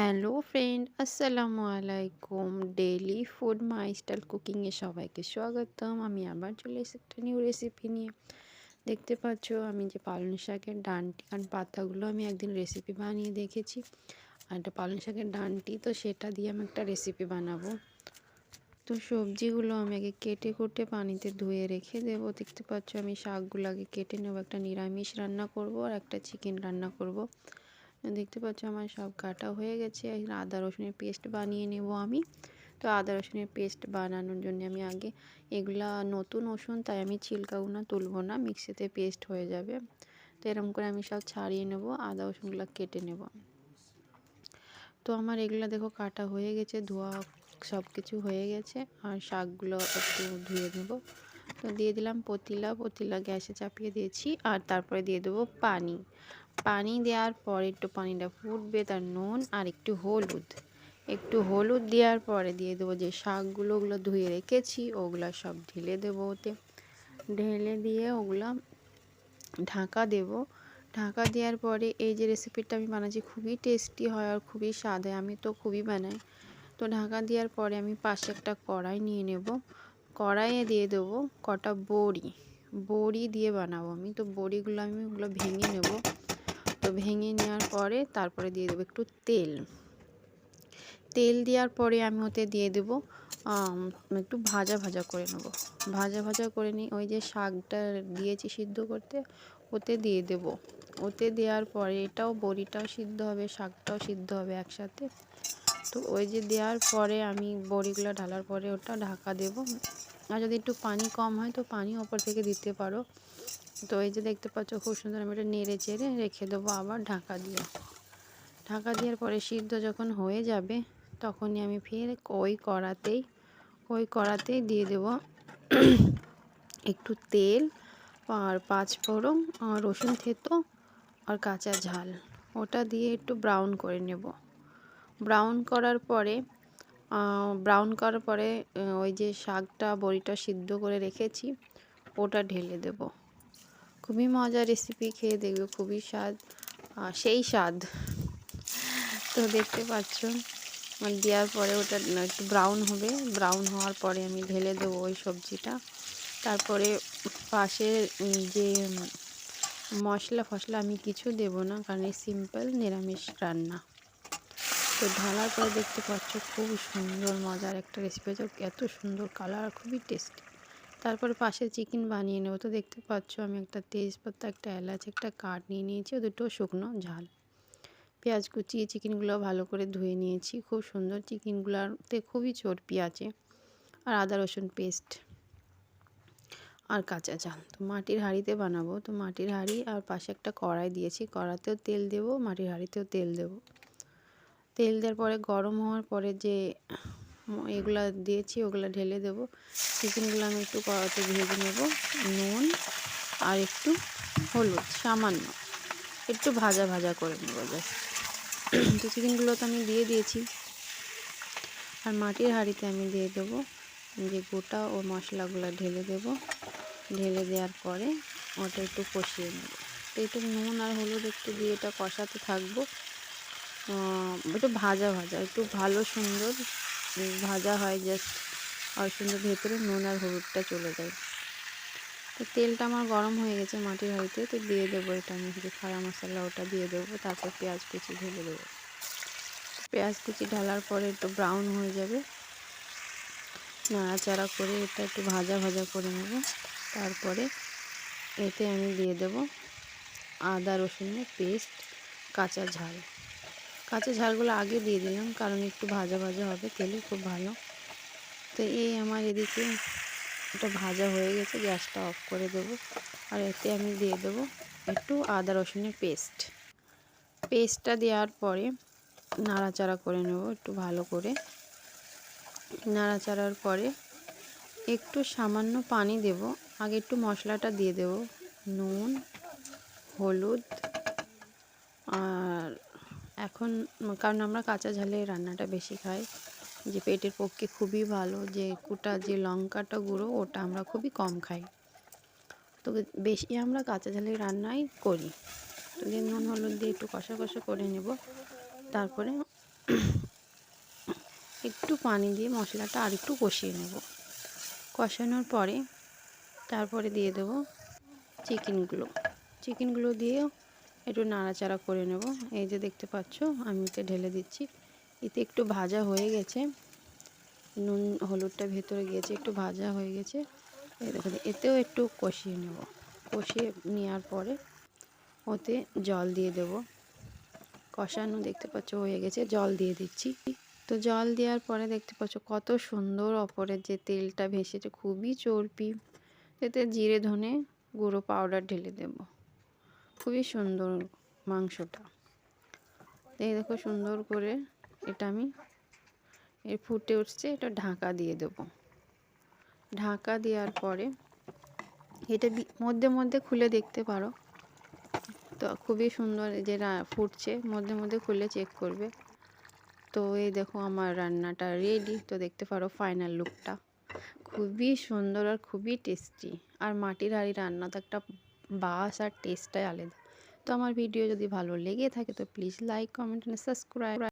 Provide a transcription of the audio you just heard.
Hello friend, আসসালামু আলাইকুম। Daily food মাইস্টাইল কুকিংয়ে সবাইকে স্বাগতম। আমি আবার চলে এসেছি একটা নিউ রেসিপি নিয়ে। দেখতে পাচ্ছ আমি যে পালং শাকের ডাঁটি আর পাতাগুলো আমি একদিন রেসিপি বানিয়ে দেখেছি। আর একটা পালং শাকের ডাঁটি, তো সেটা দিয়ে আমি একটা রেসিপি বানাবো। তো সবজিগুলো আমি আগে কেটে কুটে পানিতে ধুয়ে রেখে দেবো। দেখতে পাচ্ছ আমি শাকগুলো আগে কেটে নেবো। একটা নিরামিষ রান্না করব আর একটা চিকেন রান্না করব। দেখতে পাচ্ছ আমার সব কাটা হয়ে গেছে। আদা রসুনের পেস্ট বানিয়ে নেব আমি। তো আদা রসুনের পেস্ট বানানোর জন্য আমি আগে এগুলা নতুন রসুন, তাই আমি ছিলকাগুলো তুলবো না, মিক্সিতে পেস্ট হয়ে যাবে। তো এরকম করে আমি সব ছাড়িয়ে নেব, আদা রসুনগুলো কেটে নেব। তো আমার এগুলো দেখো কাটা হয়ে গেছে, ধোয়া সব কিছু হয়ে গেছে। আর শাকগুলো একটু ধুয়ে নেব। তো দিয়ে দিলাম পতিলা গ্যাসে চাপিয়ে দিয়েছি। আর তারপরে দিয়ে দেবো পানি। পানি দেওয়ার পর একটু পানিটা ফুটবে, তার নুন আর একটু হলুদ দেওয়ার পরে দিয়ে দেবো যে শাকগুলো ধুয়ে রেখেছি, ওগুলো সব ঢেলে দেবো ওতে। ঢেলে দিয়ে ওগুলো ঢাকা দেব। ঢাকা দেওয়ার পরে এই যে রেসিপিটা আমি বানাচ্ছি খুবই টেস্টি হয় আর খুবই স্বাদ হয়, আমি তো খুবই বানাই। তো ঢাকা দেওয়ার পরে আমি পাশে একটা কড়াই নিয়ে নেব। কড়াইয়ে দিয়ে দেবো কটা বড়ি দিয়ে বানাবো আমি। তো বড়িগুলো আমি ওগুলো ভেঙে নেব। তো ভেঙে নেওয়ার পরে তারপরে দিয়ে দেবো একটু তেল দেওয়ার পরে আমি ওতে দিয়ে দেবো একটু ভাজা করে নেব। ভাজা করে নিই। ওই যে শাকটা দিয়েছি সিদ্ধ করতে, ওতে দিয়ে দেব। ওতে দেওয়ার পরে এটাও বড়িটাও সিদ্ধ হবে, শাকটাও সিদ্ধ হবে একসাথে। তো ওই যে দেওয়ার পরে আমি বড়িগুলো ঢালার পরে ওটা ঢাকা দেব। আর যদি একটু পানি কম হয় তো পানি ওপর থেকে দিতে পারো। তো এই যে দেখতে পাচ্ছ খুব সুন্দর আমি এটা নেড়ে চেড়ে রেখে দেবো আবার ঢাকা দিয়ে। ঢাকা দেওয়ার পরে সিদ্ধ যখন হয়ে যাবে তখনই আমি ফের ওই কড়াতেই দিয়ে দেব একটু তেল আর 5 ফোড়ন আর রসুন থেতো আর কাঁচা ঝাল, ওটা দিয়ে একটু ব্রাউন করে নেব। ব্রাউন করার পরে ওই যে শাকটা বড়িটা সিদ্ধ করে রেখেছি ওটা ঢেলে দেব। খুবই মজার রেসিপি, খেয়ে দেখবে খুবই সেই স্বাদ। তো দেখতে পাচ্ছ দেওয়ার পরে ওটা একটু ব্রাউন হবে। ব্রাউন হওয়ার পরে আমি ঢেলে দেবো ওই সবজিটা। তারপরে পাশে যে মশলা আমি কিছু দেব না, কারণ এই সিম্পল নিরামিষ রান্না। তো ঢালার পরে দেখতে পাচ্ছ খুব সুন্দর মজার একটা রেসিপি হয়েছে, এত সুন্দর কালার, খুবই টেস্টি। তারপরে পাশে চিকেন বানিয়ে নেব। তো দেখতে পাচ্ছ আমি একটা তেজপাতা, একটা এলাচ, একটা কাঠ নিয়ে নিয়েছি, দুটো শুকনো ঝাল, পেঁয়াজ কুচিয়ে চিকেনগুলো ভালো করে ধুয়ে নিয়েছি। খুব সুন্দর, চিকেনগুলোতে খুবই চর্বি আছে। আর আদা রসুন পেস্ট আর কাঁচা ঝাল। তো মাটির হাঁড়িতে বানাবো, তো মাটির হাঁড়ি আর পাশে একটা কড়াই দিয়েছি, কড়াতেও তেল দেবো, মাটির হাঁড়িতেও তেল দেবো। তেল দেওয়ার পরে গরম হওয়ার পরে যে এগুলা দিয়েছি ওগুলো ঢেলে দেবো। চিকেনগুলো আমি একটু কড়াতে ভেজে নেব। নুন আর একটু হলুদ সামান্য একটু ভাজা করে নেব জাস্ট। তো চিকেনগুলো তো আমি দিয়ে দিয়েছি। আর মাটির হাঁড়িতে আমি দিয়ে দেবো যে গোটা ও মশলাগুলো ঢেলে দেব। ঢেলে দেওয়ার পরে ওটা একটু কষিয়ে নেব। তো একটু নুন আর হলুদ একটু দিয়ে এটা কষাতে থাকবো। একটু ভাজা একটু ভালো সুন্দর ভাজা হয় জাস্ট, আর সুন্দর ভেতরে নুন আর হলুদটা চলে যায়। তো তেলটা আমার গরম হয়ে গেছে মাটির হাঁড়িতে। তো দিয়ে দেবো এটা আমি যে খাড়া মশলা ওটা দিয়ে দেবো। তারপর পেঁয়াজ কুচি ঢেলে দেবো। পেঁয়াজ কুচি ঢালার পরে একটু ব্রাউন হয়ে যাবে, নাড়াচাড়া করে এটা একটু ভাজা করে নেব। তারপরে এতে আমি দিয়ে দেব আদা রসুনের পেস্ট, কাঁচা ঝালগুলো আগে দিয়ে দিলাম, কারণ একটু ভাজা হবে তেলে, খুব ভালো। তো এই আমার এদিকে এটা ভাজা হয়ে গেছে, গ্যাসটা অফ করে দেবো। আর এতে আমি দিয়ে দেবো একটু আদা রসুনের পেস্টটা দেওয়ার পরে নাড়াচাড়া করে নেব একটু ভালো করে। নাড়াচাড়ার পরে একটু সামান্য পানি দেব। আগে একটু মশলাটা দিয়ে দেব, নুন হলুদ। আর এখন কারণ আমরা কাঁচা ঝালে রান্নাটা বেশি খাই, যে পেটের পক্ষে খুবই ভালো, যে কুটা যে লঙ্কাটা গুঁড়ো ওটা আমরা খুবই কম খাই, তো বেশি আমরা কাঁচা ঝালের রান্নাই করি। তো দিয়ে নুন হলুদ দিয়ে একটু কষা করে নেব। তারপরে একটু পানি দিয়ে মশলাটা আর একটু কষিয়ে নেব। কষানোর পরে তারপরে দিয়ে দেবো চিকেনগুলো দিয়েও একটু নাড়াচাড়া করে নেব। এই যে দেখতে পাচ্ছ আমি এতে ঢেলে দিচ্ছি। এতে একটু ভাজা হয়ে গেছে, নুন হলুদটা ভেতরে গিয়েছে, একটু ভাজা হয়ে গেছে। এই দেখুন এতেও একটু কষিয়ে নেব। কষিয়ে নেওয়ার পরে ওতে জল দিয়ে দেব। কষানো দেখতে পাচ্ছ হয়ে গেছে, জল দিয়ে দিচ্ছি। তো জল দেওয়ার পরে দেখতে পাচ্ছ কত সুন্দর ওপরের যে তেলটা ভেসেছে, খুবই চর্বি। এতে জিরে ধনে গুঁড়ো পাউডার ঢেলে দেব। খুবই সুন্দর মাংসটা। এই দেখো সুন্দর করে এটা আমি ফুটে উঠছে, এটা ঢাকা দিয়ে দেব। ঢাকা দেওয়ার পরে এটা মধ্যে মধ্যে খুলে দেখতে পারো। তো খুবই সুন্দর যে ফুটছে, মধ্যে মধ্যে খুলে চেক করবে। তো এই দেখো আমার রান্নাটা রেডি। তো দেখতে পারো ফাইনাল লুকটা খুবই সুন্দর আর খুবই টেস্টি। আর মাটির হাঁড়ি রান্না তো একটা বাস আর টেস্টটাই আলাদা। তো আমার ভিডিও যদি ভালো লেগে থাকে তো প্লিজ লাইক, কমেন্ট, সাবস্ক্রাইব।